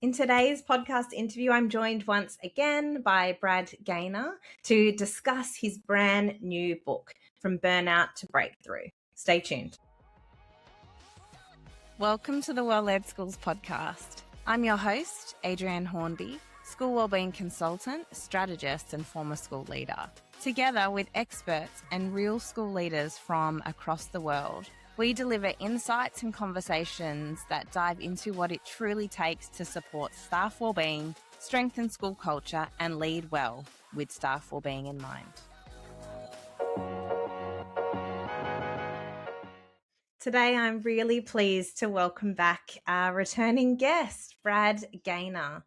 In today's podcast interview, I'm joined once again by Brad Gaynor to discuss his brand new book, From Burnout to Breakthrough. Stay tuned. Welcome to the Well-Led Schools podcast. I'm your host, Adrienne Hornby, school wellbeing consultant, strategist, and former school leader. Together with experts and real school leaders from across the world, we deliver insights and conversations that dive into what it truly takes to support staff wellbeing, strengthen school culture, and lead well with staff wellbeing in mind. Today, I'm really pleased to welcome back our returning guest, Brad Gaynor.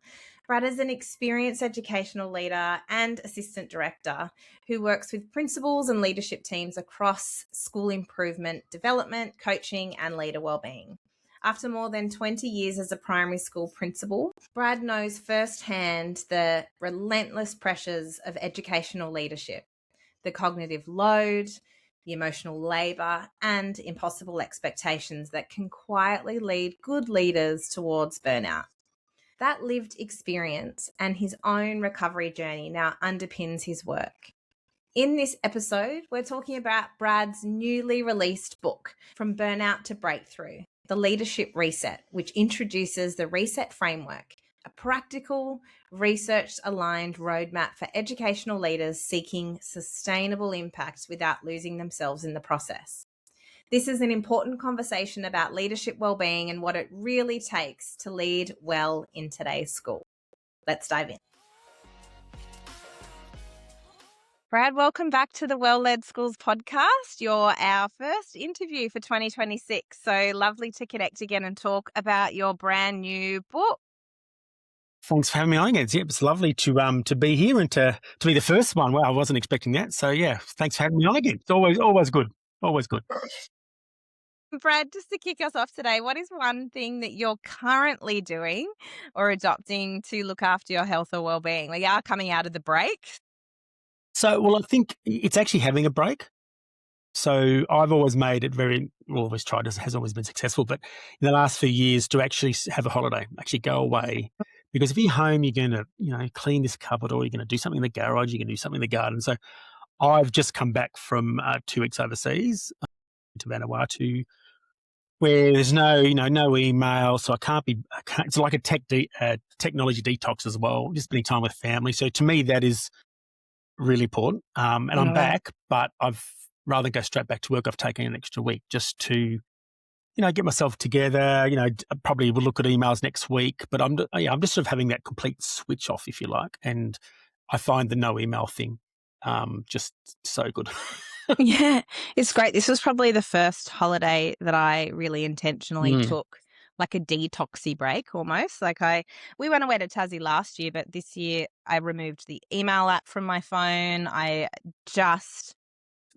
Brad is an experienced educational leader and assistant director who works with principals and leadership teams across school improvement, development, coaching, and leader wellbeing. After more than 20 years as a primary school principal, Brad knows firsthand the relentless pressures of educational leadership, the cognitive load, the emotional labour, and impossible expectations that can quietly lead good leaders towards burnout. That lived experience and his own recovery journey now underpins his work. In this episode, we're talking about Brad's newly released book, From Burnout to Breakthrough, The Leadership Reset, which introduces the Reset Framework, a practical, research-aligned roadmap for educational leaders seeking sustainable impact without losing themselves in the process. This is an important conversation about leadership wellbeing and what it really takes to lead well in today's school. Let's dive in. Brad, welcome back to the Well-Led Schools podcast. You're our first interview for 2026. So lovely to connect again and talk about your brand new book. Thanks for having me on again. Yeah, it's lovely to be here and to be the first one. Well, I wasn't expecting that. So yeah, thanks for having me on again. It's always good. Always good. Brad, just to kick us off today, what is one thing that you're currently doing or adopting to look after your health or wellbeing? We are coming out of the break. So, I think it's actually having a break. So I've always made it always tried, it hasn't always been successful, but in the last few years to actually have a holiday, actually go away. Because if you're home, you're going to, clean this cupboard or you're going to do something in the garage, you're going to do something in the garden. So I've just come back from 2 weeks overseas to Vanuatu, where there's no email, so I can't. It's like a technology detox as well. Just spending time with family. So to me, that is really important. And I'm back, but I've rather than go straight back to work, I've taken an extra week just to, get myself together. Probably will look at emails next week, but I'm just sort of having that complete switch off, if you like. And I find the no email thing just so good. Yeah, it's great. This was probably the first holiday that I really intentionally took like a detoxy break almost. We went away to Tassie last year, but this year I removed the email app from my phone. I just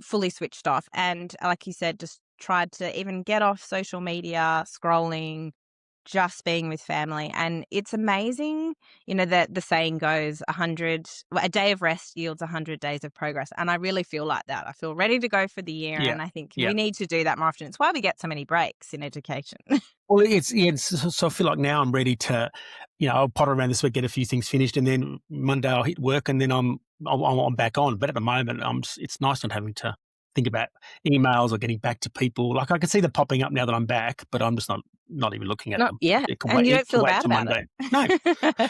fully switched off. And like you said, just tried to even get off social media, scrolling, just being with family. And it's amazing, that the saying goes a day of rest yields 100 days of progress. And I really feel like that. I feel ready to go for the year. Yeah. And I think we need to do that more often. It's why we get so many breaks in education. Well, so I feel like now I'm ready to, I'll potter around this week, get a few things finished, and then Monday I'll hit work, and then I'm back on. But at the moment, it's nice not having to think about emails or getting back to people. Like I can see them popping up now that I'm back, but I'm just not even looking at them. Yeah, and you don't feel bad about it. No.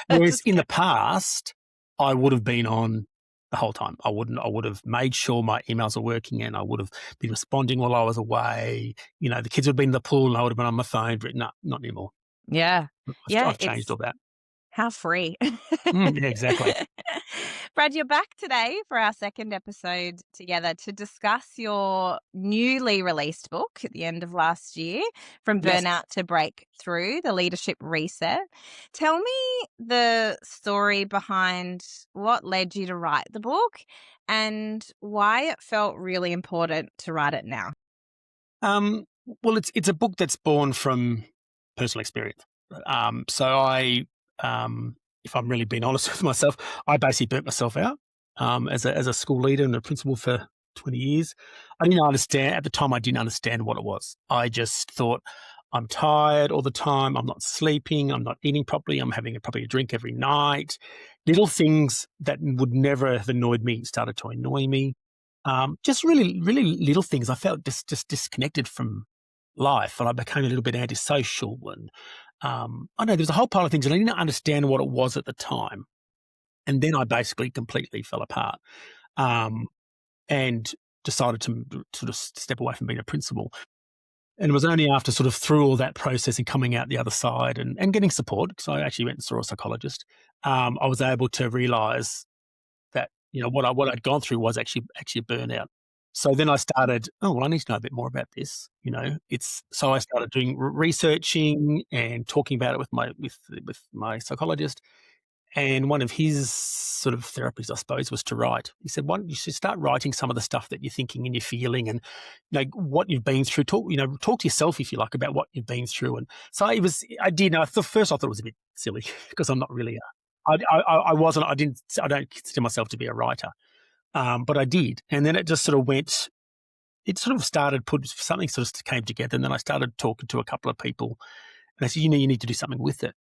Whereas in the past, I would have been on the whole time. I would have made sure my emails are working and I would have been responding while I was away. The kids would have been in the pool and I would have been on my phone. No, not anymore. Yeah. I've changed all that. How free. Yeah, exactly. Brad, you're back today for our second episode together to discuss your newly released book at the end of last year, From Burnout to Breakthrough, The Leadership Reset. Tell me the story behind what led you to write the book and why it felt really important to write it now. Well, it's a book that's born from personal experience. So if I'm really being honest with myself, I basically burnt myself out as a school leader and a principal for 20 years. I didn't understand at the time. I didn't understand what it was. I just thought I'm tired all the time. I'm not sleeping. I'm not eating properly. I'm having probably a drink every night. Little things that would never have annoyed me started to annoy me. Just really, really little things. I felt just disconnected from life, and I became a little bit antisocial. And I know there's a whole pile of things, and I didn't understand what it was at the time. And then I basically completely fell apart, and decided to sort of step away from being a principal. And it was only after sort of through all that process and coming out the other side and getting support, because I actually went and saw a psychologist, I was able to realise that, what I'd gone through was actually a burnout. So then I started, oh, well, I need to know a bit more about this. So I started doing researching and talking about it with my psychologist. And one of his sort of therapies, I suppose, was to write. He said, "Why don't you should start writing some of the stuff that you're thinking and you're feeling, and what you've been through. Talk to yourself, if you like, about what you've been through." And so I did. Now, first, I thought it was a bit silly because I'm not really I wasn't. I don't consider myself to be a writer, but I did. And then it just sort of went. It sort of started. Something sort of came together, and then I started talking to a couple of people, and I said, you need to do something with it."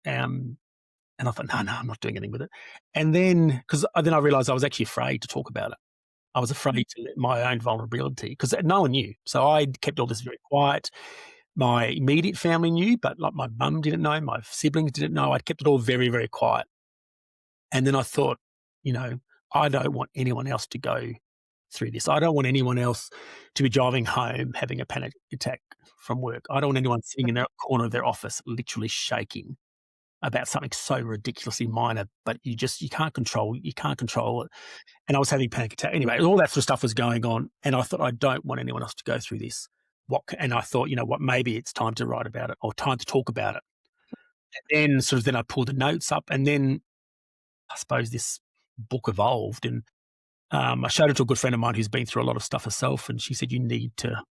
And I thought, no, I'm not doing anything with it. And then, because then I realised I was actually afraid to talk about it. I was afraid to let my own vulnerability, because no one knew. So I kept all this very quiet. My immediate family knew, but like my mum didn't know, my siblings didn't know. I kept it all very, very quiet. And then I thought, I don't want anyone else to go through this. I don't want anyone else to be driving home having a panic attack from work. I don't want anyone sitting in their corner of their office literally shaking about something so ridiculously minor, but you can't control it. And I was having panic attack. Anyway, all that sort of stuff was going on, and I thought, I don't want anyone else to go through this. And I thought, maybe it's time to write about it or time to talk about it. And then I pulled the notes up, and then I suppose this book evolved, and I showed it to a good friend of mine who's been through a lot of stuff herself, and she said, you need to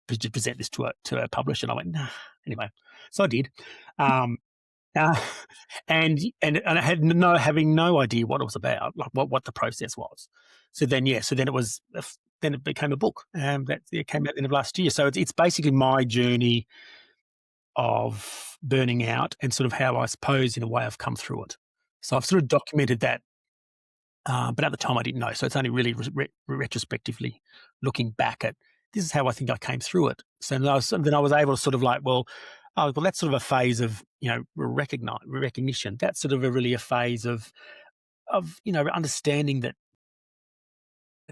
present this to a publisher. And I went, nah. Anyway, so I did. Uh, and I had having no idea what it was about, like what the process was. So then it became a book, that it came out at the end of last year. So it's basically my journey of burning out and sort of how, I suppose, in a way, I've come through it. So I've sort of documented that, but at the time I didn't know. So it's only really retrospectively looking back at, this is how I think I came through it. So then I was able to sort of like, well, that's sort of a phase of, recognition. That's sort of really a phase of understanding that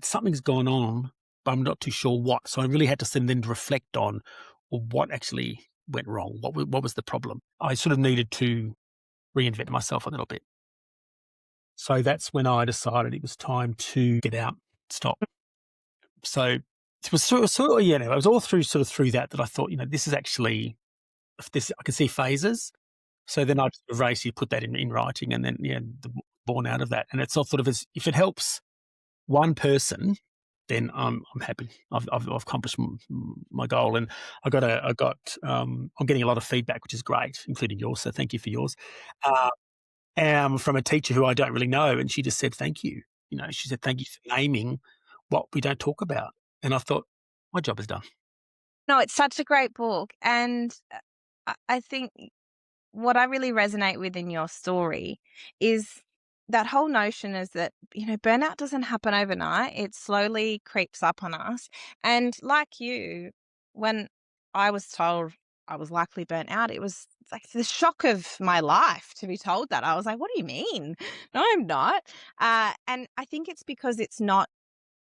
something's gone on, but I'm not too sure what. So I really had to then reflect on, well, what actually went wrong. What was the problem? I sort of needed to reinvent myself a little bit. So that's when I decided it was time to get out, stop. So it was it was all through that I thought, this is actually, I can see phases. So then I basically put that in writing, and then born out of that. And it's all sort of, if it helps one person, then I'm happy. I've accomplished my goal, and I'm getting a lot of feedback, which is great, including yours. So thank you for yours. From a teacher who I don't really know, and she just said thank you. She said thank you for naming what we don't talk about, and I thought, my job is done. No, it's such a great book, and I think what I really resonate with in your story is that whole notion is that, burnout doesn't happen overnight. It slowly creeps up on us. And like you, when I was told I was likely burnt out, it was like the shock of my life to be told that. I was like, what do you mean? No, I'm not. And I think it's because it's not,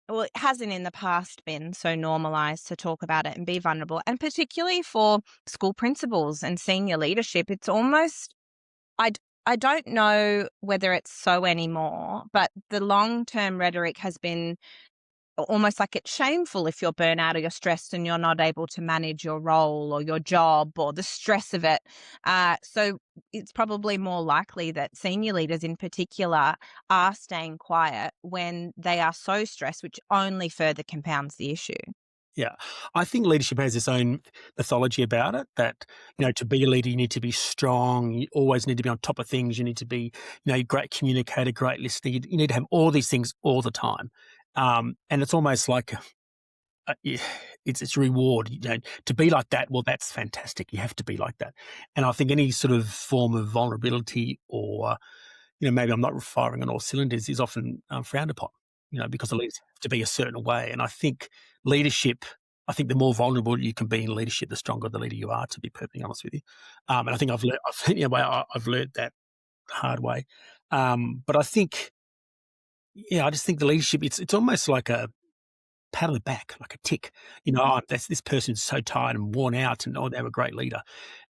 well, it hasn't in the past been so normalized to talk about it and be vulnerable. And particularly for school principals and senior leadership, it's almost, I don't know whether it's so anymore, but the long-term rhetoric has been almost like it's shameful if you're burnt out or you're stressed and you're not able to manage your role or your job or the stress of it. So it's probably more likely that senior leaders in particular are staying quiet when they are so stressed, which only further compounds the issue. Yeah. I think leadership has its own mythology about it, that, to be a leader, you need to be strong. You always need to be on top of things. You need to be, a great communicator, great listener. You need to have all these things all the time. And it's almost like, it's reward. To be like that, well, that's fantastic. You have to be like that. And I think any sort of form of vulnerability or, maybe I'm not firing on all cylinders is often frowned upon, because the leaders have to be a certain way. And I think leadership, I think the more vulnerable you can be in leadership, the stronger the leader you are, to be perfectly honest with you. And I think I've learned that the hard way. But I think, I just think the leadership, it's almost like a pat on the back, like a tick. This person's so tired and worn out, and they were a great leader.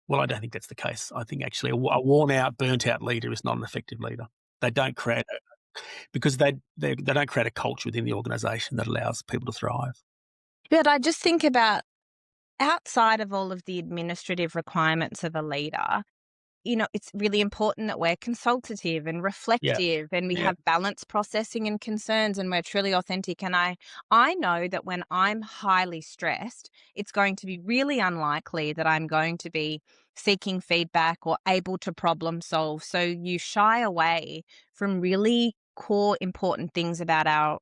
Well, I don't think that's the case. I think actually a worn out, burnt out leader is not an effective leader. They don't create because they don't create a culture within the organisation that allows people to thrive. But I just think about outside of all of the administrative requirements of a leader, it's really important that we're consultative and Yeah, reflective and we yeah. have balanced processing and concerns and we're truly authentic. And I know that when I'm highly stressed, it's going to be really unlikely that I'm going to be seeking feedback or able to problem solve. So you shy away from really core important things about our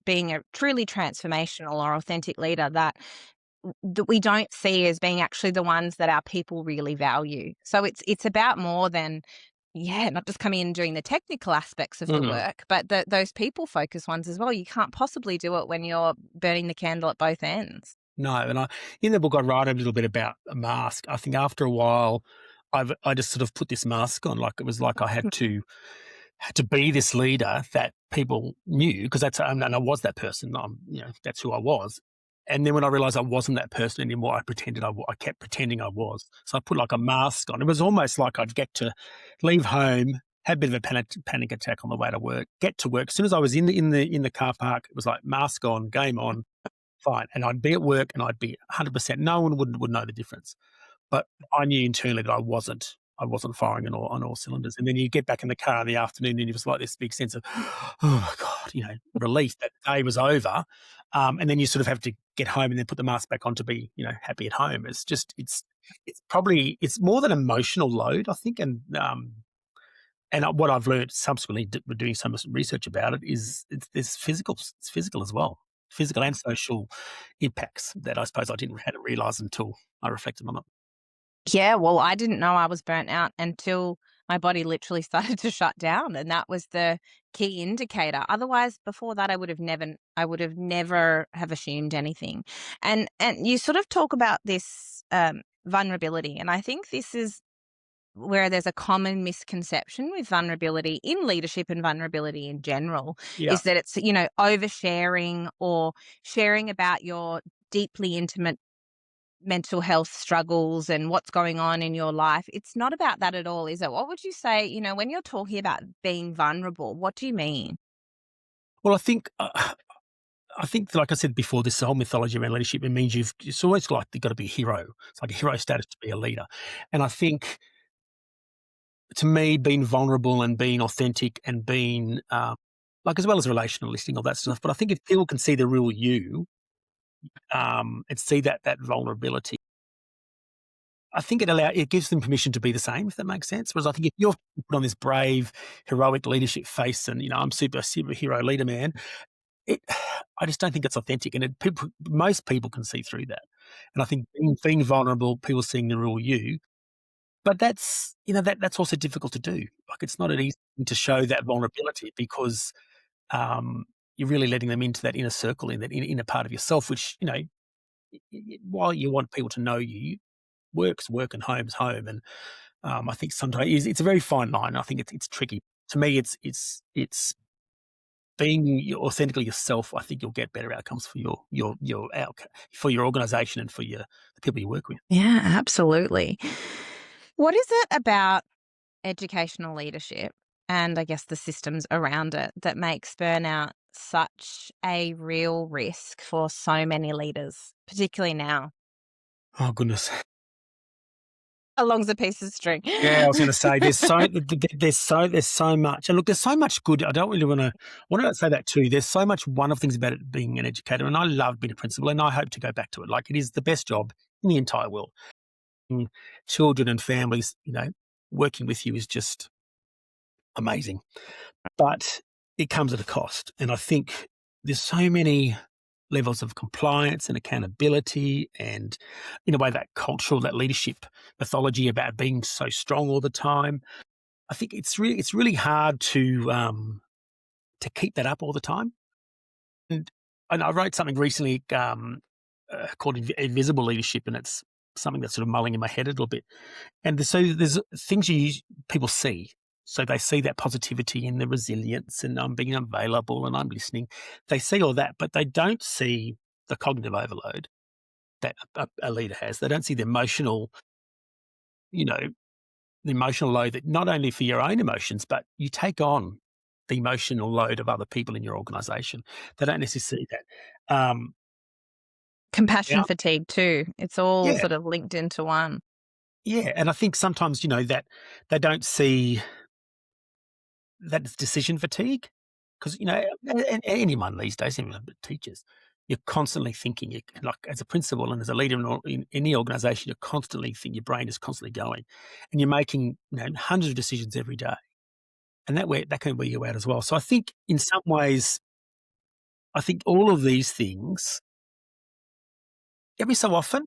being a truly transformational or authentic leader that we don't see as being actually the ones that our people really value. So it's about more than, not just coming in and doing the technical aspects of the Mm. work, but those people focused ones as well. You can't possibly do it when you're burning the candle at both ends. No, and in the book I write a little bit about a mask. I think after a while, I just sort of put this mask on, like it was like I had to be this leader that people knew, because and I was that person. That's who I was. And then when I realized I wasn't that person anymore, I kept pretending I was. So I put like a mask on. It was almost like I'd get to leave home, have a bit of a panic attack on the way to work, get to work. As soon as I was in the car park, it was like mask on, game on, fine. And I'd be at work and I'd be 100%. No one would know the difference. But I knew internally that I wasn't firing on all cylinders. And then you get back in the car in the afternoon and it was like this big sense of, oh my God, relief that the day was over. And then you sort of have to get home and then put the mask back on to be, happy at home. It's more than emotional load, I think. And what I've learned subsequently doing so much research about it is it's physical as well, physical and social impacts that I suppose I hadn't realised until I reflected on it. Yeah, well, I didn't know I was burnt out until my body literally started to shut down, and that was the key indicator. Otherwise, before that, I would have never have assumed anything. And you sort of talk about this vulnerability, and I think this is where there's a common misconception with vulnerability in leadership and vulnerability in general, Yeah. is that it's oversharing or sharing about your deeply intimate mental health struggles and what's going on in your life. It's not about that at all, is it? What would you say, when you're talking about being vulnerable, what do you mean? Well, I think, like I said before, this whole mythology around leadership, it means it's almost like you've got to be a hero. It's like a hero status to be a leader. And I think, to me, being vulnerable and being authentic and being, as well as relational listening, all that stuff. But I think if people can see the real you, and see that vulnerability, I think it gives them permission to be the same, if that makes sense. Whereas I think if you're put on this brave, heroic leadership face and, I'm superhero leader man, It I just don't think it's authentic, and most people can see through that. And I think being vulnerable, people seeing the real you, but that's also difficult to do. Like, it's not an easy thing to show that vulnerability because, you're really letting them into that inner circle, in that inner part of yourself, which, while you want people to know you, work's work and home's home. And, I think sometimes it's a very fine line. I think it's tricky. To me, it's being authentically yourself. I think you'll get better outcomes for for your organisation and for the people you work with. Yeah, absolutely. What is it about educational leadership and I guess the systems around it that makes burnout such a real risk for so many leaders, particularly now? Oh goodness, Along's a piece of string. yeah. I was going to say there's so much, and look, there's so much good. I don't really want to say that too. There's so much wonderful things about it being an educator, and I love being a principal, and I hope to go back to it. Like, it is the best job in the entire world. And children and families, working with you is just amazing. But it comes at a cost. And I think there's so many levels of compliance and accountability, and in a way that cultural, that leadership mythology about being so strong all the time. I think it's really hard to keep that up all the time. And I wrote something recently called Invisible Leadership, and it's something that's sort of mulling in my head a little bit. And so there's things people see. So they see that positivity and the resilience, and I'm being available and I'm listening. They see all that, but they don't see the cognitive overload that a leader has. They don't see you know, the emotional load that not only for your own emotions, but you take on the emotional load of other people in your organisation. They don't necessarily see that. Compassion Yeah, fatigue too. It's all yeah, sort of linked into one. yeah. And I think sometimes that they don't see that it's decision fatigue, because anyone these days, even teachers, you're constantly thinking. Like as a principal and as a leader in any organisation, you're constantly thinking. Your brain is constantly going, and you're making hundreds of decisions every day, and that can wear you out as well. So I think in some ways, I think all of these things every so often,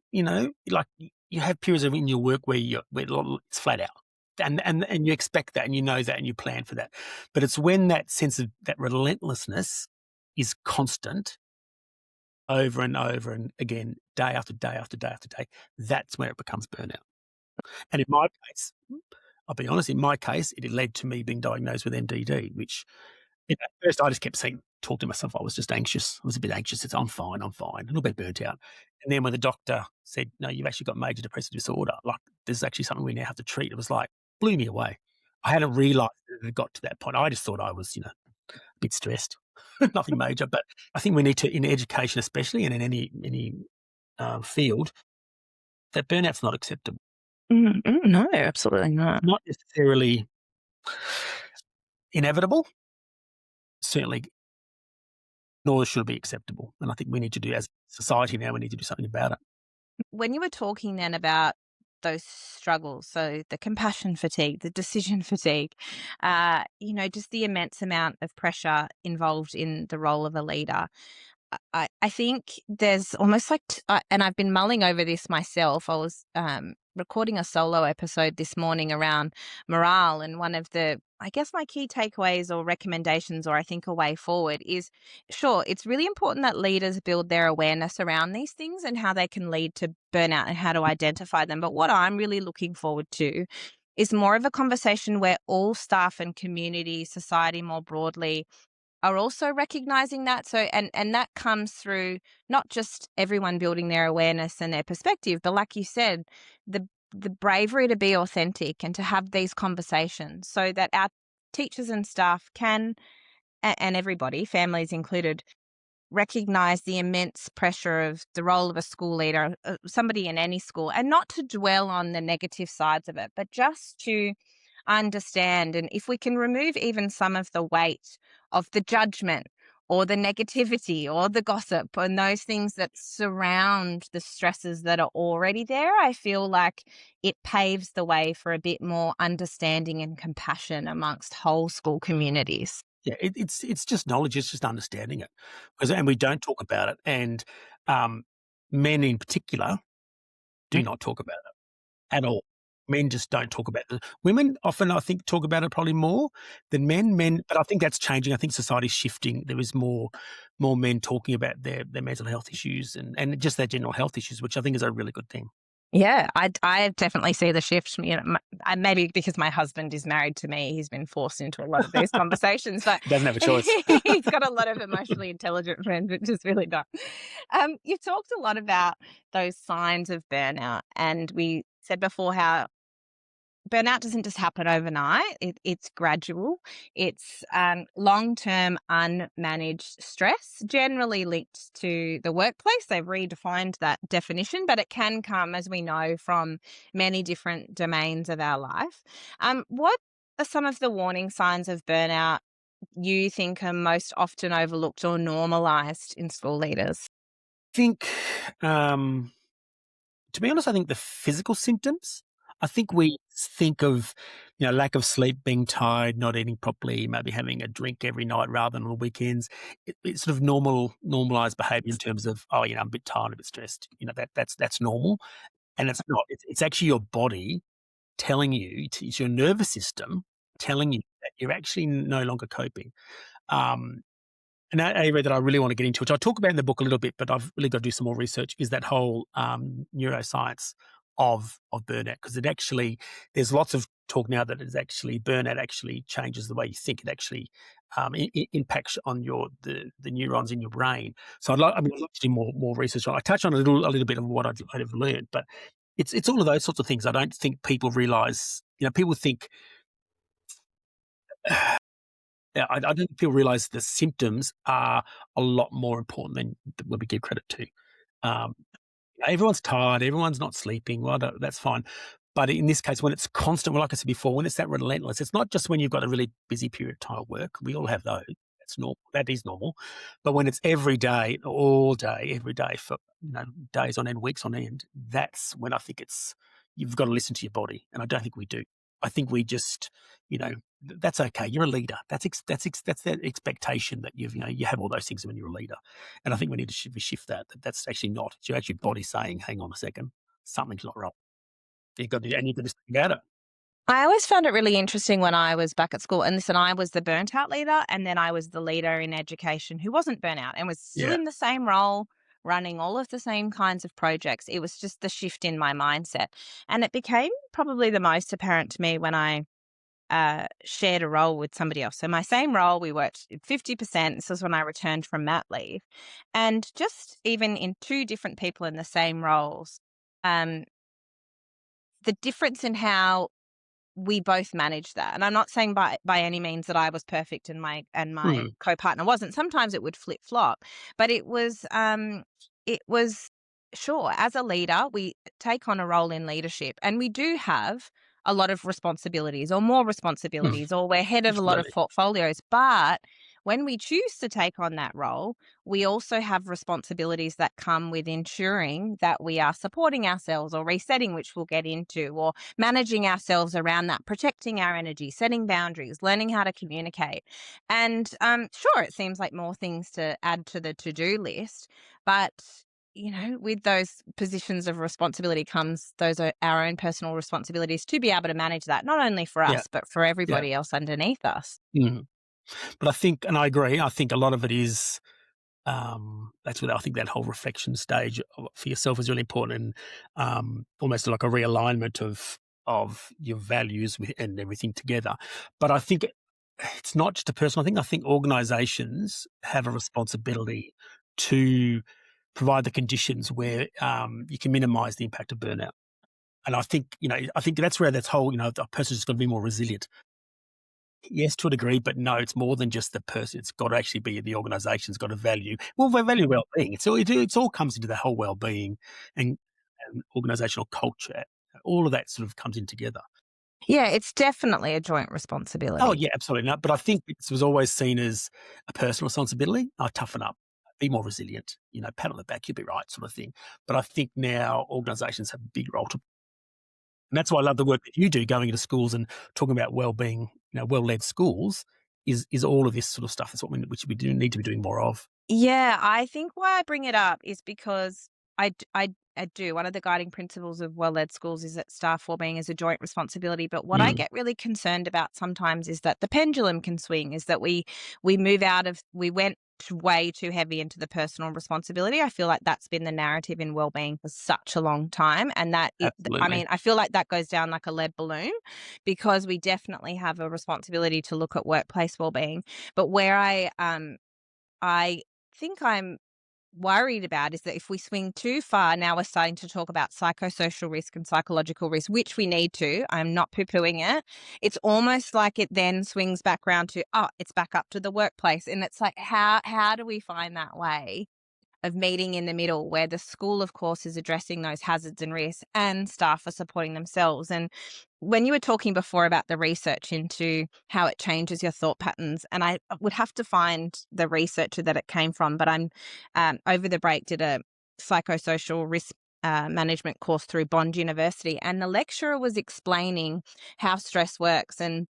like you have periods in your work where it's flat out, and you expect that, and you know that, and you plan for that. But it's when that sense of that relentlessness is constant over and over and again, day after day after day after day, that's where it becomes burnout. And in my case, I'll be honest, in my case, it led to me being diagnosed with MDD, which at first I just kept saying, talk to myself. I was just anxious. I was a bit anxious. It's, I'm fine, a little bit burnt out. And then when the doctor said, no, you've actually got major depressive disorder, like this is actually something we now have to treat, it was like, blew me away. I hadn't realized that it had got to that point. I just thought I was, a bit stressed, nothing major. But I think we need to, in education especially, and in any field, that burnout's not acceptable. No, absolutely not. Not necessarily inevitable, certainly, nor should it be acceptable. And I think we need to do, as a society now, we need to do something about it. When you were talking then about those struggles, so the compassion fatigue, the decision fatigue, just the immense amount of pressure involved in the role of a leader. I think there's almost like, and I've been mulling over this myself. I was recording a solo episode this morning around morale, and one of I guess, my key takeaways or recommendations, or I think a way forward is, sure, it's really important that leaders build their awareness around these things and how they can lead to burnout and how to identify them. But what I'm really looking forward to is more of a conversation where all staff and community, society more broadly, are also recognizing that. So, and that comes through not just everyone building their awareness and their perspective, but like you said, the bravery to be authentic and to have these conversations so that our teachers and staff can, and everybody, families included, recognize the immense pressure of the role of a school leader, somebody in any school, and not to dwell on the negative sides of it, but just to understand. And if we can remove even some of the weight of the judgment or the negativity or the gossip and those things that surround the stresses that are already there, I feel like it paves the way for a bit more understanding and compassion amongst whole school communities. Yeah, it's just knowledge, it's just understanding it, and we don't talk about it, and men in particular do not talk about it at all. Men just don't talk about it. Women often, I think, talk about it probably more than men. But I think that's changing. I think society's shifting. There is more men talking about their mental health issues and just their general health issues, which I think is a really good thing. Yeah, I definitely see the shift. Maybe because my husband is married to me, he's been forced into a lot of these conversations, but He doesn't have a choice. he's got a lot of emotionally intelligent friends, which is really nice. You've talked a lot about those signs of burnout, and we said before how burnout doesn't just happen overnight. It's gradual. It's long-term unmanaged stress, generally linked to the workplace. They've redefined that definition, but it can come, as we know, from many different domains of our life. What are some of the warning signs of burnout you think are most often overlooked or normalized in school leaders? I think, to be honest, I think the physical symptoms. I think we think of, lack of sleep, being tired, not eating properly, maybe having a drink every night rather than on the weekends. It's sort of normalized behavior in terms of, oh, I'm a bit tired, a bit stressed. That's normal, and it's not. It's actually your body telling you, it's your nervous system telling you that you're actually no longer coping. An area that I really want to get into, which I talk about in the book a little bit, but I've really got to do some more research, is that whole neuroscience of burnout, because there's lots of talk now that burnout actually changes the way you think. It actually impacts on the neurons in your brain. So I'd like to do more research on. I touch on a little bit of what I've learned, but it's all of those sorts of things. I don't think people realize. People think. Yeah, I don't think people realize the symptoms are a lot more important than what we give credit to. Um, Everyone's tired, everyone's not sleeping. Well, that's fine. But in this case, when it's constant, well, like I said before, when it's that relentless, it's not just when you've got a really busy period of time at work. We all have those. That's normal. That is normal. But when it's every day, all day, every day for days on end, weeks on end, that's when I think you've got to listen to your body, and I don't think we do. I think we just, that's okay. You're a leader. That's that expectation that you have all those things when you're a leader, and I think we need to shift that. That's actually not. It's your actual body saying, "Hang on a second, something's not right." You've got to do something about it. I always found it really interesting when I was back at school, and listen, I was the burnt out leader, and then I was the leader in education who wasn't burnt out and was still Yeah. in the same role, running all of the same kinds of projects. It was just the shift in my mindset. And it became probably the most apparent to me when I shared a role with somebody else. So my same role, we worked 50%. This was when I returned from mat leave. And just even in two different people in the same roles, um, the difference in how we both managed that. And I'm not saying by any means that I was perfect and my Hmm. co-partner wasn't. Sometimes it would flip-flop, but it was sure, as a leader, we take on a role in leadership, and we do have a lot of responsibilities or more Hmm. responsibilities, or we're head of a lot of Absolutely. portfolios. But when we choose to take on that role, we also have responsibilities that come with ensuring that we are supporting ourselves or resetting, which we'll get into, or managing ourselves around that, protecting our energy, setting boundaries, learning how to communicate. And sure, it seems like more things to add to the to-do list, but with those positions of responsibility comes those are our own personal responsibilities to be able to manage that, not only for Yeah. us, but for Yeah. everybody else underneath us. Mhm. But I think, and I agree, I think a lot of it is, that's what I think that whole reflection stage for yourself is really important, and almost like a realignment of your values and everything together. But I think it's not just a personal thing. I think organisations have a responsibility to provide the conditions where you can minimise the impact of burnout. And I think that's where that's whole, a person's just got to be more resilient. Yes, to a degree, but no, it's more than just the person. It's got to actually be the organisation's got to value. Well, they value well-being. It's all comes into the whole well-being and, organisational culture. All of that sort of comes in together. Yeah, it's definitely a joint Oh responsibility. yeah, absolutely. No, but I think this was always seen as a personal responsibility. Oh, toughen up, be more resilient. Pat on the back, you'll be right, sort of thing. But I think now organisations have a big role to. And that's why I love the work that you do, going into schools and talking about well-being, well-led schools, is all of this sort of stuff. That's which we do need to be doing more of. Yeah, I think why I bring it up is because I do. One of the guiding principles of well-led schools is that staff well-being is a joint responsibility. But what I Mm, get really concerned about sometimes is that the pendulum can swing. Is that we went way too heavy into the personal responsibility. I feel like that's been the narrative in well-being for such a long time, and I absolutely. mean, I feel like that goes down like a lead balloon, because we definitely have a responsibility to look at workplace well-being. But where I think I'm worried about is that if we swing too far, now we're starting to talk about psychosocial risk and psychological risk, which we need to. I'm not poo-pooing it. It's almost like it then swings back around to, oh, it's back up to the workplace. And it's like, how do we find that way of meeting in the middle where the school, of course, is addressing those hazards and risks and staff are supporting themselves? And when you were talking before about the research into how it changes your thought patterns, and I would have to find the researcher that it came from, but I'm over the break did a psychosocial risk management course through Bond University, and the lecturer was explaining how stress works. And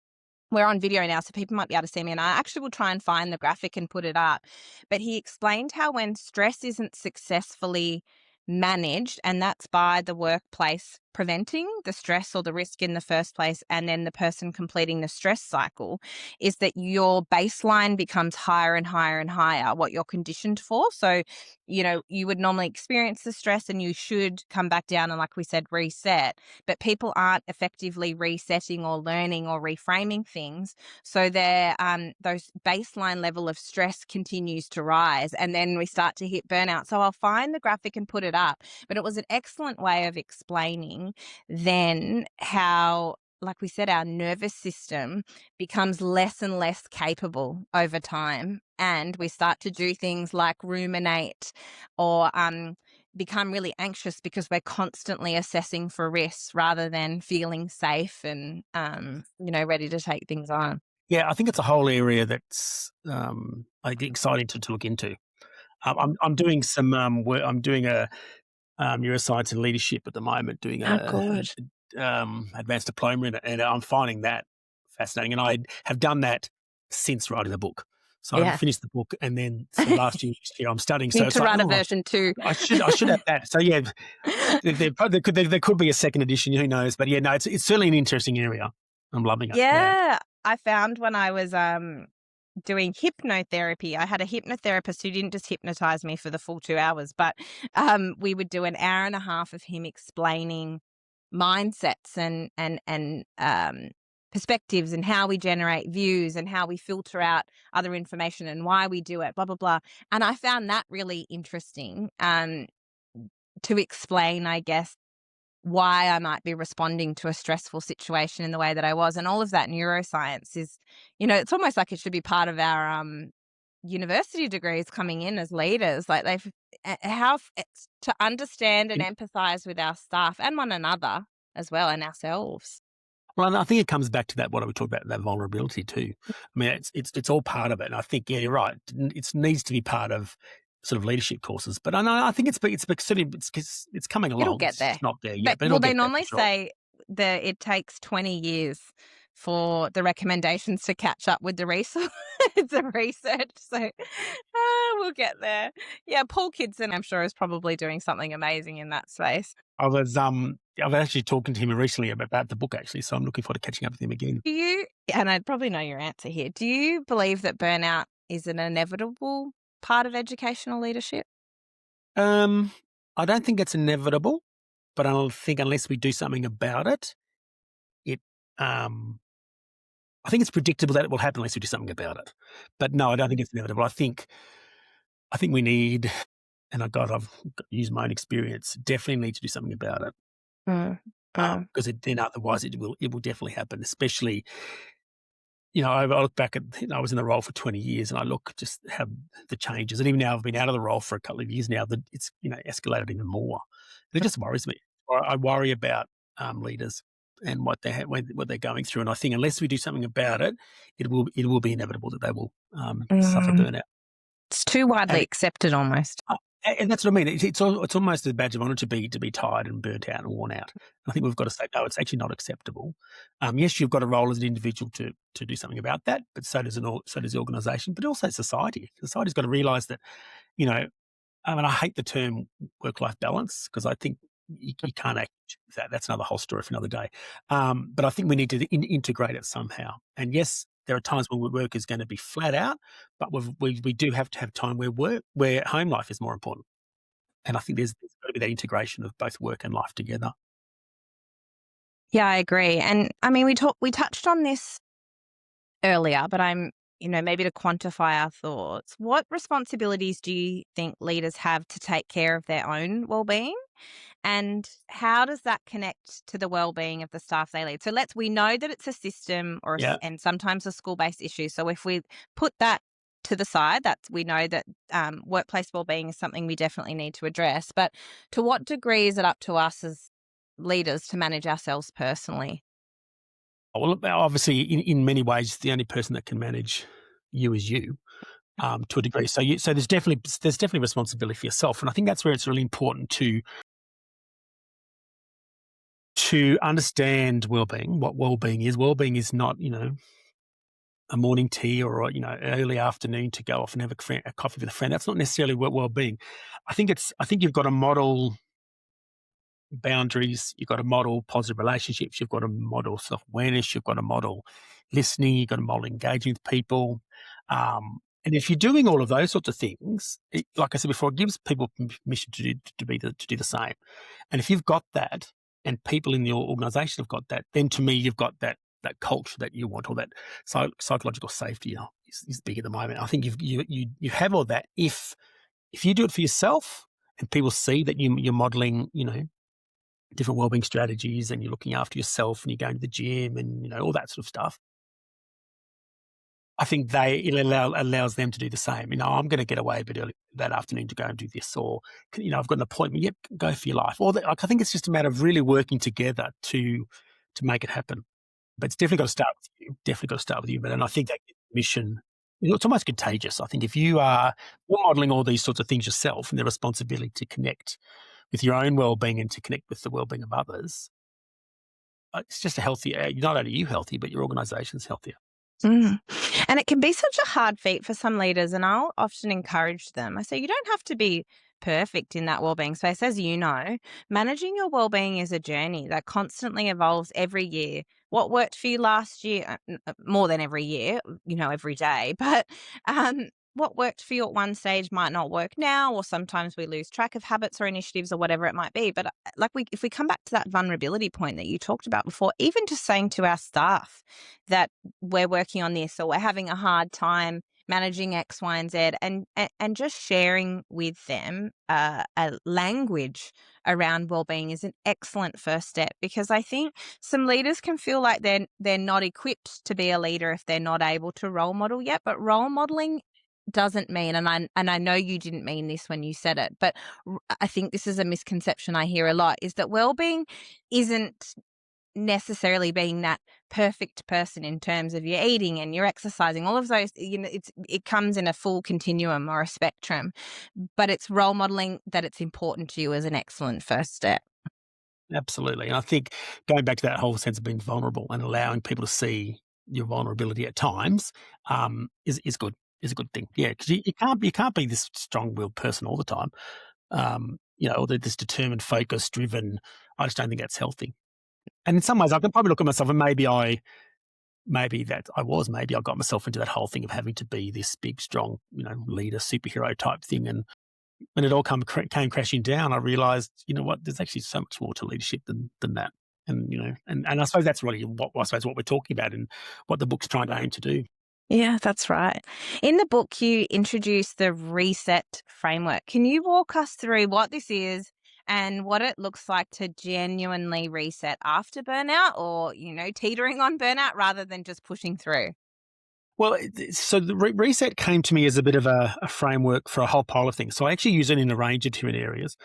we're on video now, so people might be able to see me, and I actually will try and find the graphic and put it up. But he explained how when stress isn't successfully managed, and that's by the workplace preventing the stress or the risk in the first place, and then the person completing the stress cycle, is that your baseline becomes higher and higher and higher, what you're conditioned for. So, you would normally experience the stress and you should come back down and, like we said, reset. But people aren't effectively resetting or learning or reframing things. So those baseline level of stress continues to rise, and then we start to hit burnout. So I'll find the graphic and put it up. But it was an excellent way of explaining then how, like we said, our nervous system becomes less and less capable over time. And we start to do things like ruminate or become really anxious because we're constantly assessing for risks rather than feeling safe and, ready to take things on. Yeah, I think it's a whole area that's exciting to look into. I'm doing some work. I'm doing a neuroscience and leadership at the moment, doing Good. advanced diploma in it, and I'm finding that fascinating. And I have done that since writing the book. So I Yeah. finished the book, and then last year, I'm studying. So Need it's to like, write a version 2. I should have that. So yeah, there could be a second edition. Who knows? But yeah, no, it's certainly an interesting area. I'm loving it. Yeah. I found when I was doing hypnotherapy, I had a hypnotherapist who didn't just hypnotize me for the full 2 hours, but we would do an hour and a half of him explaining mindsets and perspectives and how we generate views and how we filter out other information and why we do it, blah, blah, blah. And I found that really interesting to explain, I guess, why I might be responding to a stressful situation in the way that I was. And all of that neuroscience is, it's almost like it should be part of our university degrees coming in as leaders. Like it's to understand and empathize with our staff and one another as well, and ourselves. Well, and I think it comes back to that, what we talked about, that vulnerability too. I mean, it's all part of it. And I think, yeah, you're right. It needs to be part of sort of leadership courses. But I think it's coming along. It'll get there. It's not there yet. But they normally say that it takes 20 years for the recommendations to catch up with the research. So we'll get there. Yeah, Paul Kidson, I'm sure, is probably doing something amazing in that space. I was actually talking to him recently about the book, actually, so I'm looking forward to catching up with him again. Do you, and I probably know your answer here, do you believe that burnout is an inevitable part of educational leadership? I don't think it's inevitable, but I think unless we do something about it, I think it's predictable that it will happen unless we do something about it. But no, I don't think it's inevitable. I think we need, and I've used my own experience, definitely need to do something about it. Because then otherwise it will definitely happen, especially, I look back at, I was in the role for 20 years and I look just how the changes, and even now I've been out of the role for a couple of years now, that it's, escalated even more. And it just worries me. I worry about leaders and what they're going through. And I think unless we do something about it, it will be inevitable that they will suffer burnout. It's too widely accepted almost. And that's what I mean. It's almost a badge of honor to be tired and burnt out and worn out. I think we've got to say, no, it's actually not acceptable. Yes, you've got a role as an individual to do something about that, but so does the organisation, but also society. Society's got to realise that, I hate the term work-life balance because I think you can't achieve that. That's another whole story for another day. But I think we need to integrate it somehow. And yes, there are times when work is going to be flat out, but we do have to have time where home life is more important. And I think there's got to be that integration of both work and life together. Yeah, I agree. And I mean, we touched on this earlier, but I'm, maybe to quantify our thoughts, what responsibilities do you think leaders have to take care of their own well-being? And how does that connect to the well-being of the staff they lead? So we know that it's a system and sometimes a school-based issue. So if we put that to the side, we know that workplace well-being is something we definitely need to address. But to what degree is it up to us as leaders to manage ourselves personally? Well, obviously, in many ways, the only person that can manage you is you. To a degree. So there's definitely responsibility for yourself. And I think that's where it's really important to to understand well-being, what well-being is. Well-being is not, a morning tea or, early afternoon to go off and have a coffee with a friend. That's not necessarily well-being. I think you've got to model boundaries, you've got to model positive relationships, you've got to model self-awareness, you've got to model listening, you've got to model engaging with people. And if you're doing all of those sorts of things, like I said before, it gives people permission to do the same. And if you've got that, and people in your organisation have got that, then to me you've got that culture that you want, or that psychological safety is big at the moment. I think you have all that if you do it for yourself, and people see that you're modelling, different wellbeing strategies, and you're looking after yourself, and you're going to the gym, and all that sort of stuff. I think it allows them to do the same. I'm going to get away a bit early that afternoon to go and do this, or I've got an appointment. Yep, go for your life. I think it's just a matter of really working together to make it happen. But it's definitely got to start with you. Definitely got to start with you. And I think that mission, it's almost contagious. I think if you're modelling all these sorts of things yourself, and the responsibility to connect with your own well-being and to connect with the well-being of others, it's just a healthier. Not only you healthy, but your organisation's healthier. And it can be such a hard feat for some leaders, and I'll often encourage them. I say you don't have to be perfect in that wellbeing space. As you know, managing your wellbeing is a journey that constantly evolves every year. What worked for you last year, more than every year, every day, but what worked for you at one stage might not work now, or sometimes we lose track of habits or initiatives or whatever it might be. But if we come back to that vulnerability point that you talked about before, even just saying to our staff that we're working on this, or we're having a hard time managing X, Y, and Z, and just sharing with them a language around wellbeing is an excellent first step, because I think some leaders can feel like they're not equipped to be a leader if they're not able to role model yet. But role modeling doesn't mean, and I know you didn't mean this when you said it, but I think this is a misconception I hear a lot, is that wellbeing isn't necessarily being that perfect person in terms of your eating and your exercising, all of those, it comes in a full continuum or a spectrum, but it's role modeling that it's important to you as an excellent first step. Absolutely. And I think going back to that whole sense of being vulnerable and allowing people to see your vulnerability at times is good. Is a good thing. Yeah, because you can't be this strong-willed person all the time. Or this determined, focused, driven. I just don't think that's healthy. And in some ways, I can probably look at myself, and maybe I got myself into that whole thing of having to be this big, strong, leader, superhero type thing. And when it all came crashing down, I realised, there's actually so much more to leadership than that. And and I suppose that's really what we're talking about, and what the book's trying to aim to do. Yeah, that's right. In the book, you introduce the reset framework. Can you walk us through what this is and what it looks like to genuinely reset after burnout, or, teetering on burnout rather than just pushing through? Well, so the reset came to me as a bit of a framework for a whole pile of things. So I actually use it in a range of different areas.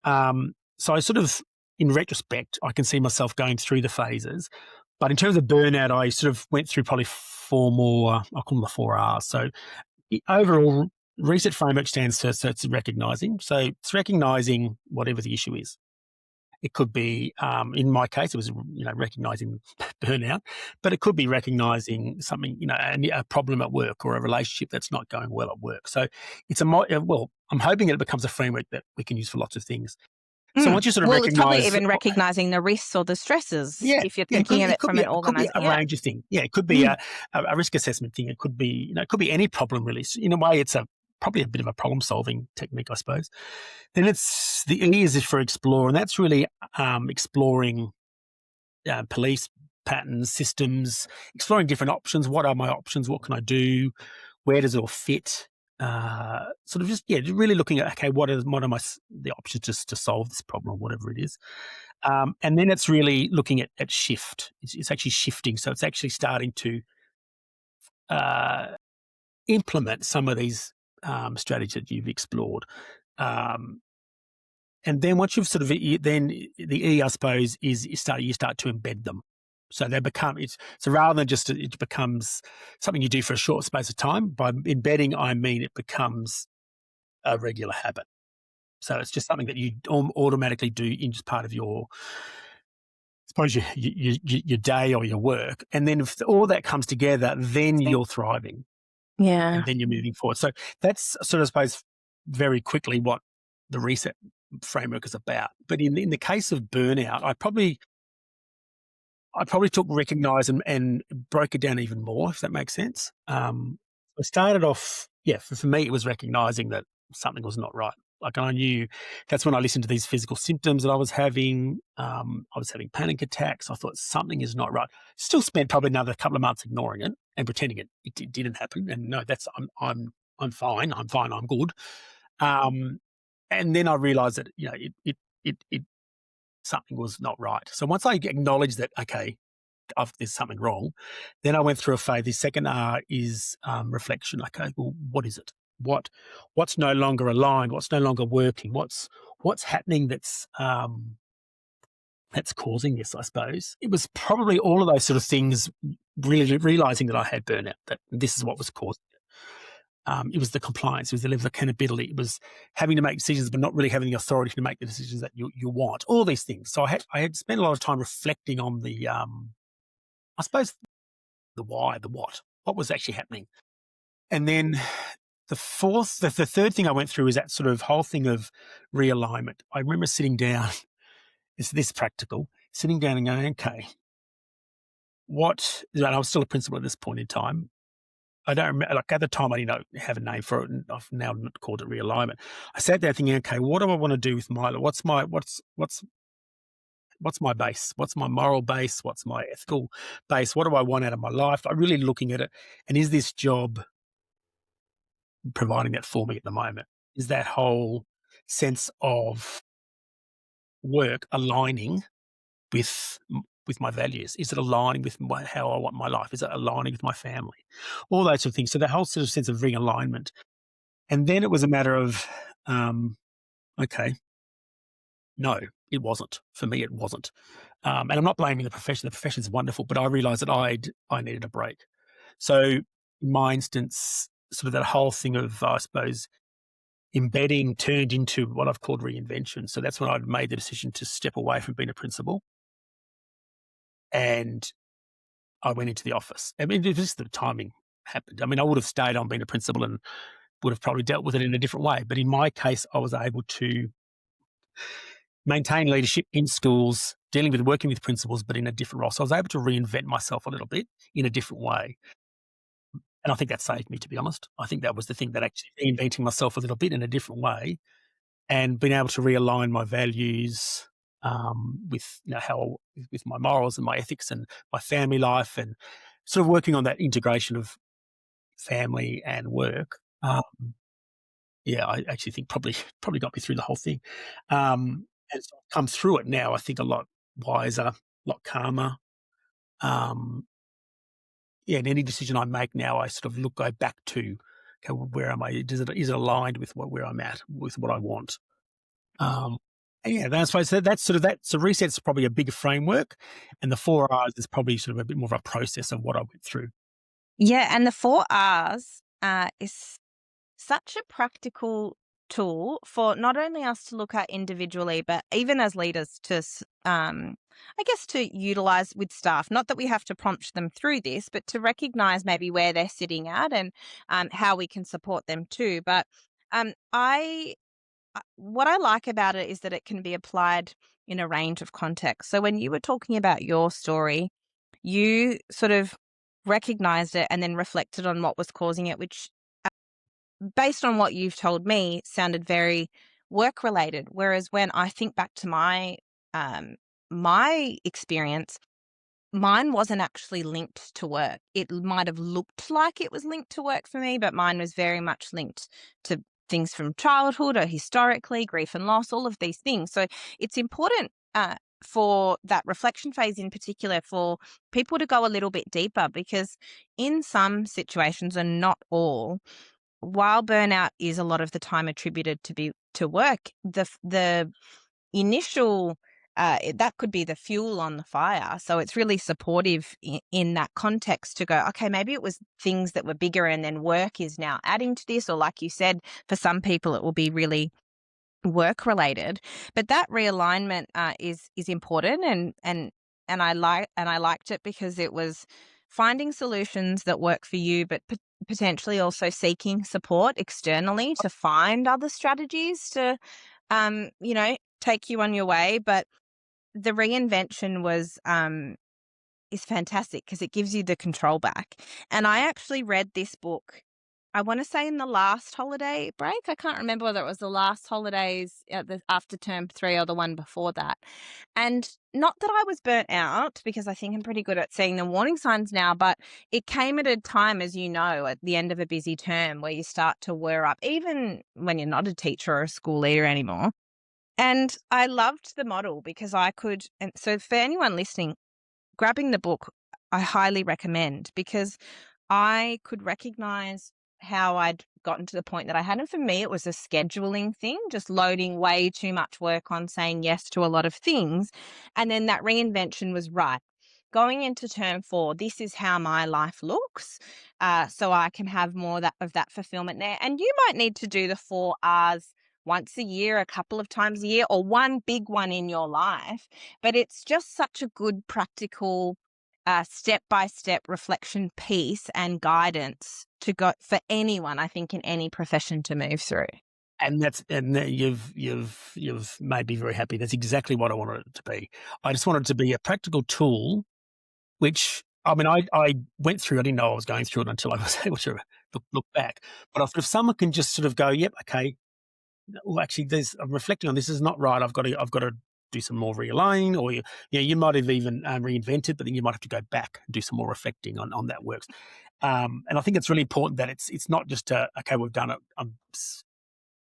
So I sort of, in retrospect, I can see myself going through the phases. But in terms of burnout, I sort of went through probably four more, I'll call them the 4 R's. So overall, reset framework stands for, so it's recognizing. So it's recognizing whatever the issue is. It could be, in my case, it was, recognizing burnout, but it could be recognizing something, a problem at work, or a relationship that's not going well at work. So it's I'm hoping that it becomes a framework that we can use for lots of things. So once you sort of recognize, it's probably even recognizing the risks or the stresses, if you're thinking of it from an organisation. It could be a range of things. Yeah, it could be a risk assessment thing. It could be, it could be any problem really. In a way, it's probably a bit of a problem solving technique, I suppose. Then it's the E is for explore, and that's really exploring police patterns, systems, exploring different options. What are my options? What can I do? Where does it all fit? Sort of just, really looking at, okay, what are the options just to solve this problem, or whatever it is. And then it's really looking at shift. It's actually shifting. So it's actually starting to implement some of these strategies that you've explored. And then once you've sort of, then the E, I suppose, is you start to embed them. So they become, so rather than just, it becomes something you do for a short space of time. By embedding, I mean it becomes a regular habit. So it's just something that you automatically do in just part of your suppose your day or your work, and then if all that comes together, then you're thriving. Yeah. And then you're moving forward. So that's sort of, I suppose, very quickly what the reset framework is about. But in the case of burnout, I probably took recognise and broke it down even more, if that makes sense. I started off, for me, it was recognising that something was not right. Like, I knew that's when I listened to these physical symptoms that I was having. I was having panic attacks. I thought something is not right. Still spent probably another couple of months ignoring it and pretending it didn't happen. And no, I'm fine. I'm fine. I'm good. And then I realised that it something was not right. So once I acknowledged that, okay, there's something wrong, then I went through a phase. The second R is reflection. Okay, well, what is it? What's no longer aligned? What's no longer working? What's happening that's causing this? I suppose it was probably all of those sort of things. Really realizing that I had burnout. That this is what was causing it. It was the compliance. It was the level of accountability. It was having to make decisions, but not really having the authority to make the decisions that you want. All these things. So I had spent a lot of time reflecting on the I suppose the why, the what was actually happening. And then the third thing I went through is that sort of whole thing of realignment. I remember sitting down, it's this practical, sitting down and going, okay, and I was still a principal at this point in time. I don't remember, like at the time I didn't have a name for it, and I've now called it realignment. I sat there thinking, okay, what do I want to do with my life? What's my base? What's my moral base? What's my ethical base? What do I want out of my life? I'm really looking at it. And is this job providing that for me at the moment? Is that whole sense of work aligning with my values? Is it aligning with how I want my life? Is it aligning with my family? All those sort of things. So that whole sort of sense of realignment. And then it was a matter of, okay, no, it wasn't. For me, it wasn't. And I'm not blaming the profession. The profession is wonderful, but I realised that I needed a break. So in my instance, sort of that whole thing of, I suppose, embedding turned into what I've called reinvention. So that's when I made the decision to step away from being a principal. And I went into the office. I mean, just the timing happened. I mean, I would have stayed on being a principal and would have probably dealt with it in a different way. But in my case, I was able to maintain leadership in schools, working with principals, but in a different role. So I was able to reinvent myself a little bit in a different way. And I think that saved me, to be honest. I think that was the thing, that actually reinventing myself a little bit in a different way and being able to realign my values with with my morals and my ethics and my family life, and sort of working on that integration of family and work. I actually think probably got me through the whole thing. And so I've come through it now, I think, a lot wiser, a lot calmer. And any decision I make now, I sort of go back to, okay, where am I? Is it aligned with where I'm at, with what I want? And I suppose that's sort of that. So reset's probably a bigger framework, and the 4 R's is probably sort of a bit more of a process of what I went through. Yeah, and the 4 R's is such a practical tool for not only us to look at individually, but even as leaders to, I guess, to utilize with staff. Not that we have to prompt them through this, but to recognize maybe where they're sitting at and how we can support them too. But what I like about it is that it can be applied in a range of contexts. So when you were talking about your story, you sort of recognized it and then reflected on what was causing it, which, based on what you've told me, sounded very work related. Whereas when I think back to my experience, mine wasn't actually linked to work. It might have looked like it was linked to work for me, but mine was very much linked to things from childhood or historically, grief and loss, all of these things. So it's important for that reflection phase in particular for people to go a little bit deeper, because in some situations, and not all, while burnout is a lot of the time attributed to work, the initial that could be the fuel on the fire. So it's really supportive in that context to go, okay, maybe it was things that were bigger and then work is now adding to this. Or like you said, for some people, it will be really work related. But that realignment is important. And and I liked it because it was finding solutions that work for you, but potentially also seeking support externally to find other strategies to, take you on your way. But the reinvention is fantastic because it gives you the control back. And I actually read this book, I want to say in the last holiday break. I can't remember whether it was the last holidays after term 3 or the one before that. And not that I was burnt out, because I think I'm pretty good at seeing the warning signs now, but it came at a time, as you know, at the end of a busy term where you start to wear up, even when you're not a teacher or a school leader anymore. And I loved the model because and so for anyone listening, grabbing the book, I highly recommend, because I could recognize how I'd gotten to the point that I had. And for me, it was a scheduling thing, just loading way too much work on, saying yes to a lot of things. And then that reinvention was right. Going into term 4, this is how my life looks. So I can have more of that fulfillment there. And you might need to do the 4 R's once a year, a couple of times a year, or one big one in your life. But it's just such a good practical step-by-step reflection piece and guidance to go for anyone, I think, in any profession to move through. And you've made me very happy. That's exactly what I wanted it to be. I just wanted it to be a practical tool, which, I mean, I went through. I didn't know I was going through it until I was able to look back. But I thought if someone can just sort of go, yep, okay, well, actually, I'm reflecting on this is not right. I've got to do some more realigning, or you might have even reinvented, but then you might have to go back and do some more reflecting on that works. And I think it's really important that it's not just okay, we've done it,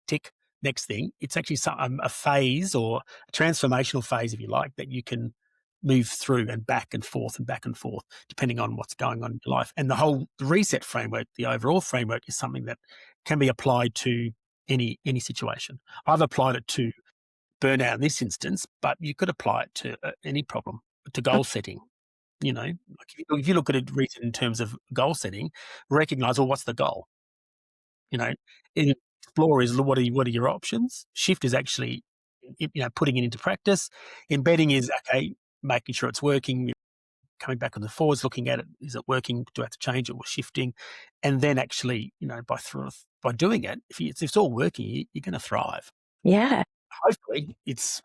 tick, next thing. It's actually a phase, or a transformational phase, if you like, that you can move through and back and forth, depending on what's going on in your life. And the reset framework, the overall framework, is something that can be applied to any situation. I've applied it to burnout in this instance, but you could apply it to any problem, to goal setting. Like if you look at it in terms of goal setting, recognize, well, what's the goal? Explore is what are your options. Shift is actually, putting it into practice. Embedding is, okay, making sure it's working, coming back on the forwards, looking at it, is it working? Do I have to change it? Or shifting? And then actually, by doing it, if it's all working, you're going to thrive. Yeah. Hopefully, it's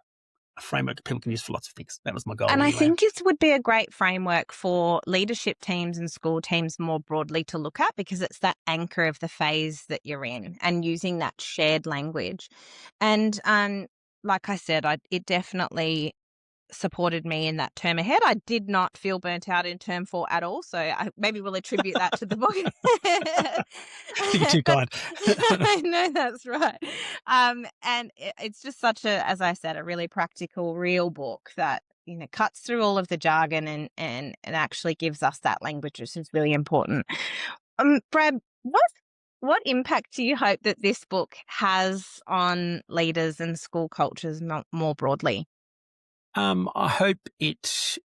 a framework people can use for lots of things. That was my goal. And anyway. I think it would be a great framework for leadership teams and school teams more broadly to look at, because it's that anchor of the phase that you're in and using that shared language. And like I said, it definitely supported me in that term ahead. I did not feel burnt out in term 4 at all. So maybe we'll attribute that to the book. You're too kind. I know, that's right. And it's just such as I said, a really practical, real book that, cuts through all of the jargon and actually gives us that language, which is really important. Brad, what impact do you hope that this book has on leaders and school cultures more broadly? I hope it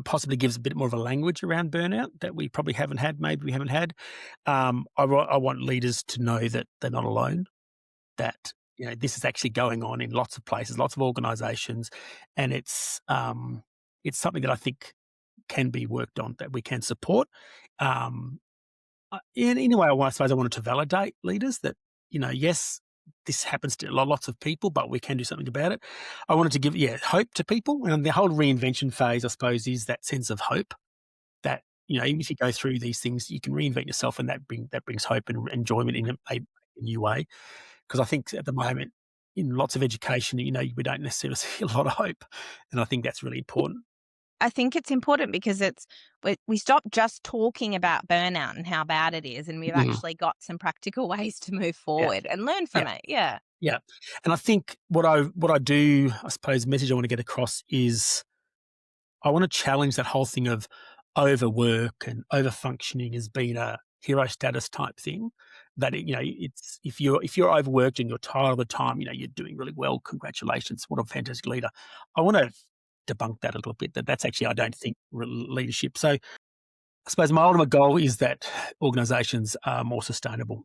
possibly gives a bit more of a language around burnout that we probably haven't had. Maybe we haven't had. I want leaders to know that they're not alone, that this is actually going on in lots of places, lots of organisations, and it's something that I think can be worked on, that we can support. In a way, I suppose I wanted to validate leaders that, yes, this happens to lots of people, but we can do something about it. I wanted to give, hope to people. And the whole reinvention phase, I suppose, is that sense of hope that, even if you go through these things, you can reinvent yourself, and that brings hope and enjoyment in a new way. Because I think at the moment, in lots of education, we don't necessarily see a lot of hope. And I think that's really important. I think it's important because we stop just talking about burnout and how bad it is, and we've actually got some practical ways to move forward and learn from it. Yeah. Yeah. And I think what I do, I suppose, the message I want to get across is I want to challenge that whole thing of overwork and overfunctioning as being a hero status type thing. That it's if you're overworked and you're tired all the time, you're doing really well. Congratulations, what a fantastic leader. I want to debunk that a little bit. That's actually, I don't think, leadership. So I suppose my ultimate goal is that organisations are more sustainable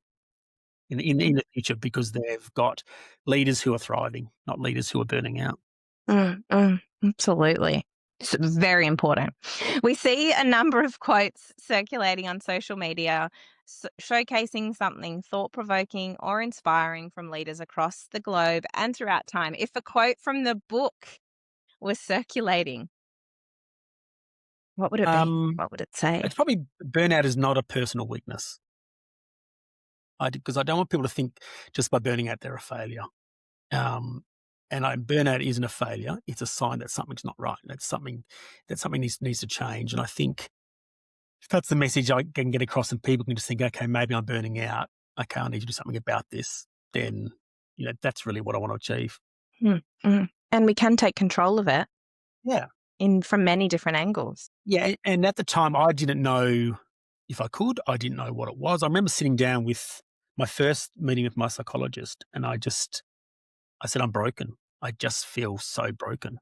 in the future, because they've got leaders who are thriving, not leaders who are burning out. Absolutely. It's very important. We see a number of quotes circulating on social media showcasing something thought-provoking or inspiring from leaders across the globe and throughout time. If a quote from the book was circulating, what would it be? What would it say? It's probably burnout is not a personal weakness. Because I don't want people to think just by burning out they're a failure. Burnout isn't a failure; it's a sign that something's not right. That's something needs to change. And I think if that's the message I can get across, and people can just think, okay, maybe I'm burning out. Okay, I need to do something about this. Then that's really what I want to achieve. And we can take control of it. Yeah, from many different angles. Yeah, and at the time I didn't know if I could. I didn't know what it was. I remember sitting down with my first meeting with my psychologist, and I said, I'm broken. I just feel so broken.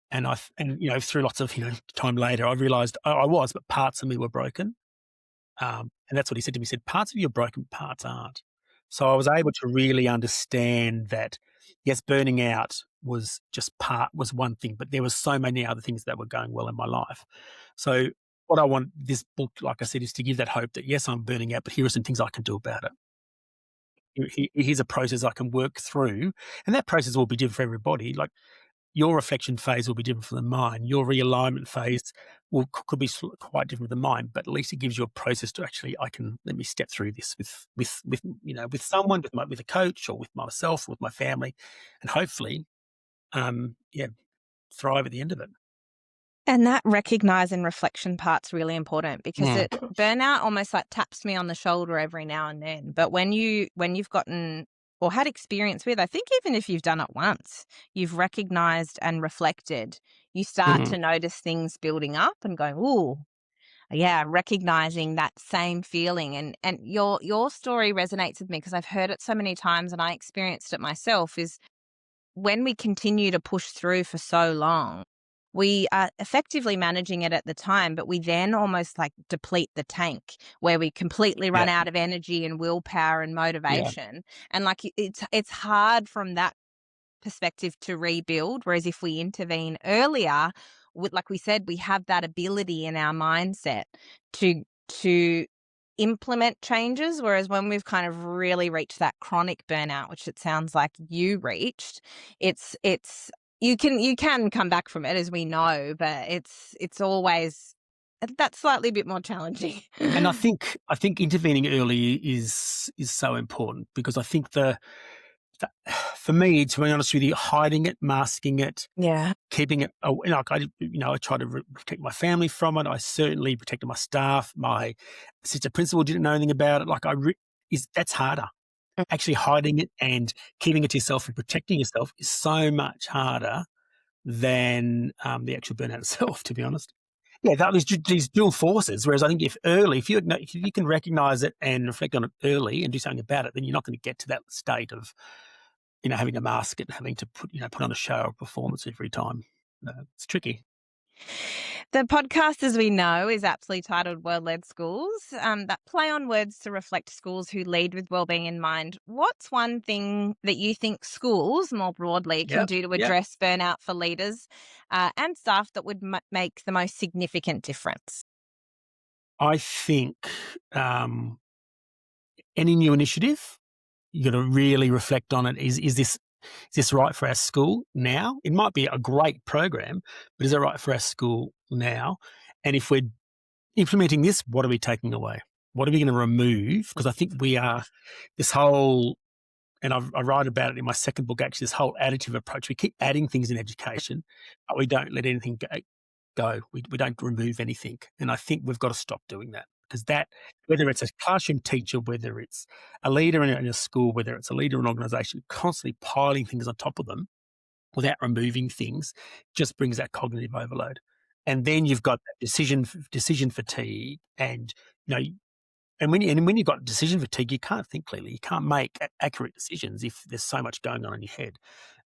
And through lots of time later, I realised I was, but parts of me were broken. And that's what he said to me. He said, parts of you are broken, parts aren't. So I was able to really understand that, yes, burning out was one thing, but there was so many other things that were going well in my life. So what I want this book, like I said, is to give that hope that, yes, I'm burning out, but here are some things I can do about it. Here's a process I can work through, and that process will be different for everybody. Like, your reflection phase will be different from mine. Your realignment phase could be quite different than mine, but at least it gives you a process to actually, let me step through this with someone, with a coach, or with myself, with my family, and hopefully, thrive at the end of it. And that recognize and reflection part's really important, because burnout almost like taps me on the shoulder every now and then. But when you've gotten or had experience with, I think even if you've done it once, you've recognized and reflected, you start to notice things building up and going, ooh, yeah, recognizing that same feeling. And your story resonates with me because I've heard it so many times and I experienced it myself, is when we continue to push through for so long, we are effectively managing it at the time, but we then almost like deplete the tank, where we completely run out of energy and willpower and motivation. And like it's hard from that perspective to rebuild. Whereas if we intervene earlier, like we said, we have that ability in our mindset to implement changes. Whereas when we've kind of really reached that chronic burnout, which it sounds like you reached, it's you can come back from it, as we know, but it's always that's slightly a bit more challenging. And I think intervening early is so important, because I think for me, to be honest with you, hiding it, masking it, keeping it, I try to protect my family from it. I certainly protected my staff. My assistant principal didn't know anything about it. That's harder. Actually hiding it and keeping it to yourself and protecting yourself is so much harder than the actual burnout itself, to be honest. Yeah, there's these dual forces. Whereas I think if you can recognize it and reflect on it early and do something about it, then you're not going to get to that state of having to mask it and having to put on a show or performance every time. It's tricky. The podcast, as we know, is aptly titled World-Led Schools, that play on words to reflect schools who lead with wellbeing in mind. What's one thing that you think schools, more broadly, can do to address burnout for leaders and staff that would make the most significant difference? I think any new initiative, you got to really reflect on it. Is this right for our school now? It might be a great program, but is it right for our school now? And if we're implementing this, what are we taking away? What are we going to remove? Because I think we are this whole, and I write about it in my second book, actually, this whole additive approach. We keep adding things in education, but we don't let anything go. We don't remove anything. And I think we've got to stop doing that, because that, whether it's a classroom teacher, whether it's a leader in a school, whether it's a leader in an organisation, constantly piling things on top of them without removing things just brings that cognitive overload. And then you've got that decision fatigue, and and when you've got decision fatigue, you can't think clearly. You can't make accurate decisions if there's so much going on in your head.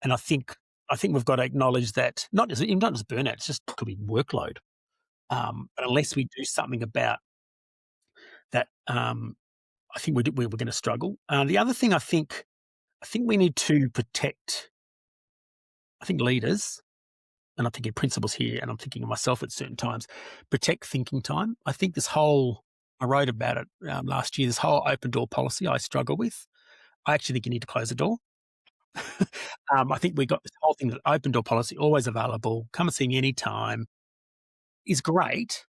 And I think we've got to acknowledge that not just burnout, it just could be workload. But unless we do something about that, I think we're going to struggle. The other thing I think we need to protect, I think, leaders and I'm thinking principles here, and I'm thinking of myself at certain times, protect thinking time. I think I wrote about it last year, this whole open door policy I struggle with. I actually think you need to close the door. I think we got this whole thing that open door policy, always available, come and see me anytime, is great.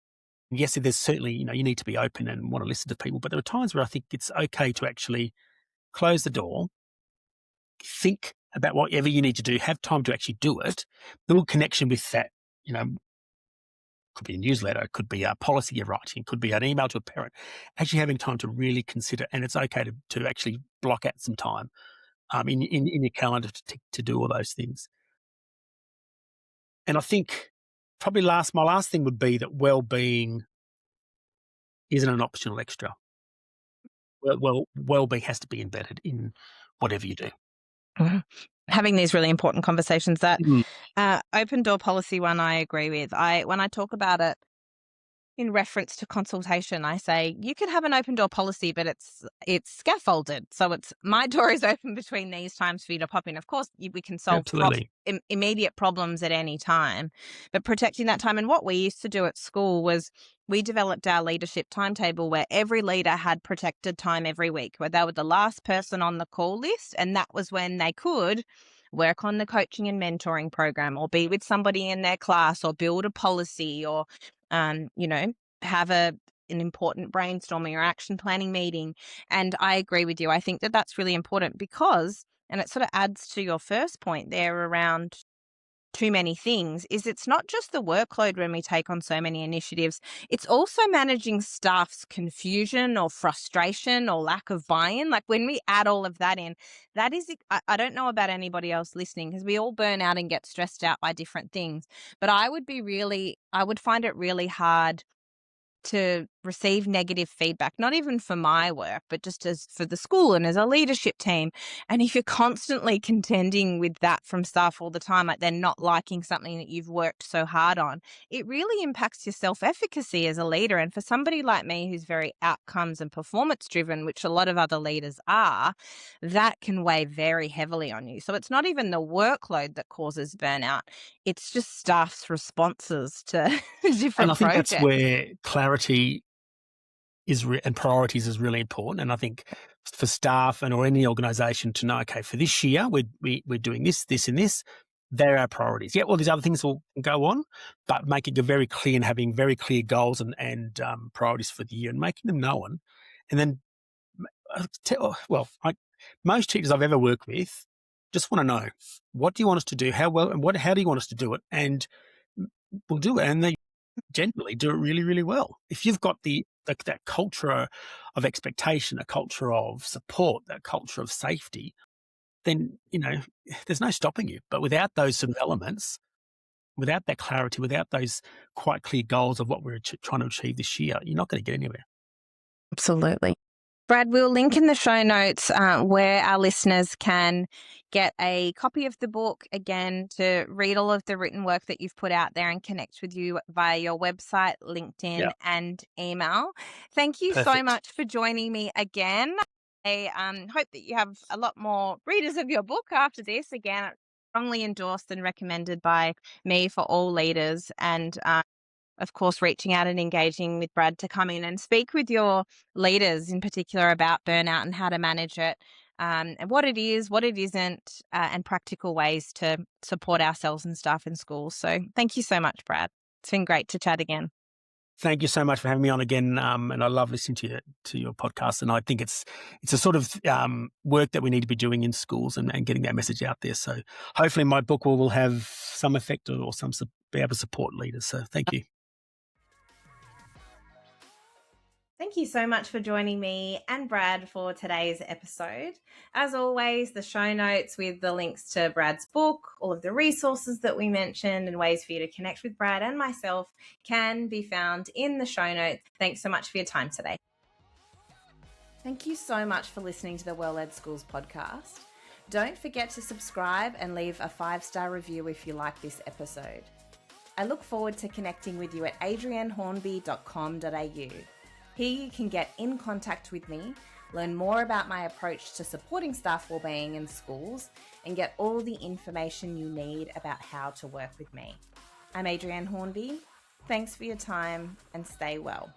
Yes, there's certainly, you need to be open and want to listen to people, but there are times where I think it's okay to actually close the door, think about whatever you need to do, have time to actually do it, build connection with that, could be a newsletter, it could be a policy you're writing, it could be an email to a parent, actually having time to really consider, and it's okay to actually block out some time in your calendar to do all those things. And I think probably my last thing would be that well-being isn't an optional extra. Well-being has to be embedded in whatever you do. Mhm. Having these really important conversations. That Mm. open door policy one, I agree with. When I talk about it in reference to consultation, I say you can have an open door policy, but it's scaffolded. So it's my door is open between these times for you to pop in. Of course, we can solve Absolutely. immediate problems at any time, but protecting that time. And what we used to do at school was we developed our leadership timetable where every leader had protected time every week, where they were the last person on the call list, and that was when they could work on the coaching and mentoring program, or be with somebody in their class, or build a policy, or have an important brainstorming or action planning meeting. And I agree with you. I think that that's really important because, and it sort of adds to your first point there around too many things, is it's not just the workload when we take on so many initiatives, it's also managing staff's confusion or frustration or lack of buy-in. Like when we add all of that in, that is, I don't know about anybody else listening, because we all burn out and get stressed out by different things, but I would find it really hard to receive negative feedback, not even for my work, but just as for the school and as a leadership team. And if you're constantly contending with that from staff all the time, like they're not liking something that you've worked so hard on, it really impacts your self-efficacy as a leader. And for somebody like me who's very outcomes and performance driven, which a lot of other leaders are, that can weigh very heavily on you. So it's not even the workload that causes burnout. It's just staff's responses to different And I think projects. that's where clarity and priorities is really important. And I think for staff or any organisation to know, okay, for this year we're doing this, this, and this. They're our priorities. Yeah, well, these other things will go on, but making it very clear and having very clear goals and priorities for the year and making them known. And then, most teachers I've ever worked with just want to know, what do you want us to do? How well and how do you want us to do it? And we'll do it. And they generally do it really, really well. If you've got that culture of expectation, a culture of support, that culture of safety, then, there's no stopping you. But without those sort of elements, without that clarity, without those quite clear goals of what we're trying to achieve this year, you're not going to get anywhere. Absolutely. Brad, we'll link in the show notes where our listeners can get a copy of the book, again, to read all of the written work that you've put out there and connect with you via your website, LinkedIn, and email. Thank you so Perfect. much for joining me again. I hope that you have a lot more readers of your book after this. Again, it's strongly endorsed and recommended by me for all leaders. And of course, reaching out and engaging with Brad to come in and speak with your leaders in particular about burnout and how to manage it, and what it is, what it isn't, and practical ways to support ourselves and staff in schools. So thank you so much, Brad. It's been great to chat again. Thank you so much for having me on again, and I love listening to your podcast. And I think it's a sort of work that we need to be doing in schools and getting that message out there. So hopefully my book will have some effect or be able to support leaders. So thank you. Thank you so much for joining me and Brad for today's episode. As always, the show notes with the links to Brad's book, all of the resources that we mentioned, and ways for you to connect with Brad and myself can be found in the show notes. Thanks so much for your time today. Thank you so much for listening to the Well-Led Schools podcast. Don't forget to subscribe and leave a 5-star review if you like this episode. I look forward to connecting with you at adriennehornby.com.au. Here you can get in contact with me, learn more about my approach to supporting staff wellbeing in schools, and get all the information you need about how to work with me. I'm Adrienne Hornby. Thanks for your time and stay well.